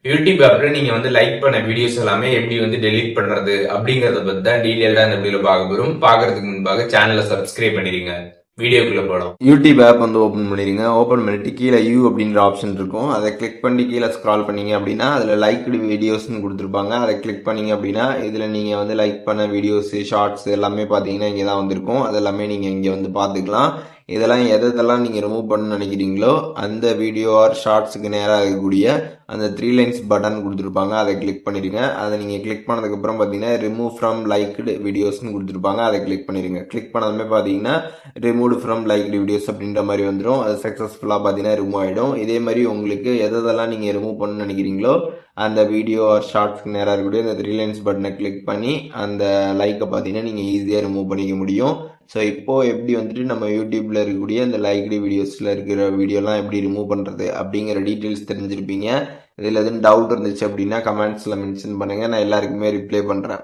YouTube ஆப்ல நீங்க வந்து லைக் பண்ண வீடியோஸ் எல்லாமே எப்படி வந்து டெலீட் பண்றது அப்படிங்கறத பத்தி தான் டீடைல்டா இந்த வீடியோல பார்க்க போறோம். பார்க்கறதுக்கு முன்பாக சேனலை சப்ஸ்கிரைப் பண்ணிடுங்க. வீடியோக்குள்ள போலாம். யூடியூப் ஆப் வந்து ஓபன் பண்ணிடுங்க. ஓபன் பண்ணிட்டு கீழே யூ அப்படின்ற ஆப்ஷன் இருக்கும். அதை கிளிக் பண்ணி கீழே ஸ்க்ரால் பண்ணீங்க அப்படின்னா அதுல லைக்டு வீடியோஸ்னு கொடுத்துருப்பாங்க. அதை கிளிக் பண்ணீங்க அப்படின்னா இதுல நீங்க வந்து லைக் பண்ண வீடியோஸ், ஷார்ட்ஸ் எல்லாமே பாத்தீங்கன்னா இங்க தான் வந்திருக்கும். அதெல்லாமே நீங்க இங்க வந்து பாத்துக்கலாம். இதெல்லாம் எதெல்லாம் நீங்க ரிமூவ் பண்ண நினைக்கிறீங்களோ அந்த வீடியோ ஆர் ஷார்ட்ஸுக்கு நேராக இருக்கக்கூடிய அந்த 3 லைன்ஸ் பட்டன் கொடுத்துருப்பாங்க. அதை கிளிக் பண்ணிடுங்க. அதை நீங்கள் கிளிக் பண்ணதுக்கப்புறம் பார்த்தீங்கன்னா ரிமூவ் ஃப்ரம் லைக்டு வீடியோஸ்னு கொடுத்துருப்பாங்க. அதை கிளிக் பண்ணிடுங்க. கிளிக் பண்ணதுமே பார்த்தீங்கன்னா ரிமூவ்டு ஃப்ரம் லைக்டு வீடியோஸ் அப்படின்ற மாதிரி வந்துடும். அது சக்ஸஸ்ஃபுல்லாக பார்த்தீங்கன்னா ரிமூவ் ஆகிடும். இதே மாதிரி உங்களுக்கு எதெல்லாம் நீங்கள் ரிமூவ் பண்ண நினைக்கிறீங்களோ அந்த வீடியோ ஆர் ஷார்ட்ஸ்க்கு நேராக இருக்கக்கூடிய அந்த 3 லைன்ஸ் பட்டனை கிளிக் பண்ணி அந்த லைக்கை பார்த்தீங்கன்னா நீங்கள் ஈஸியாக ரிமூவ் பண்ணிக்க முடியும். ஸோ இப்போ எப்படி வந்துட்டு நம்ம யூடியூப்ல இருக்கக்கூடிய இந்த லைக்டு வீடியோஸ்ல இருக்கிற வீடியோலாம் எப்படி ரிமூவ் பண்றது அப்படிங்கிற டீட்டெயில்ஸ் தெரிஞ்சிருப்பீங்க. இதில் எதுவும் டவுட் இருந்துச்சு அப்படின்னா கமெண்ட்ஸ்ல மென்ஷன் பண்ணுங்க. நான் எல்லாருக்குமே ரிப்ளை பண்றேன்.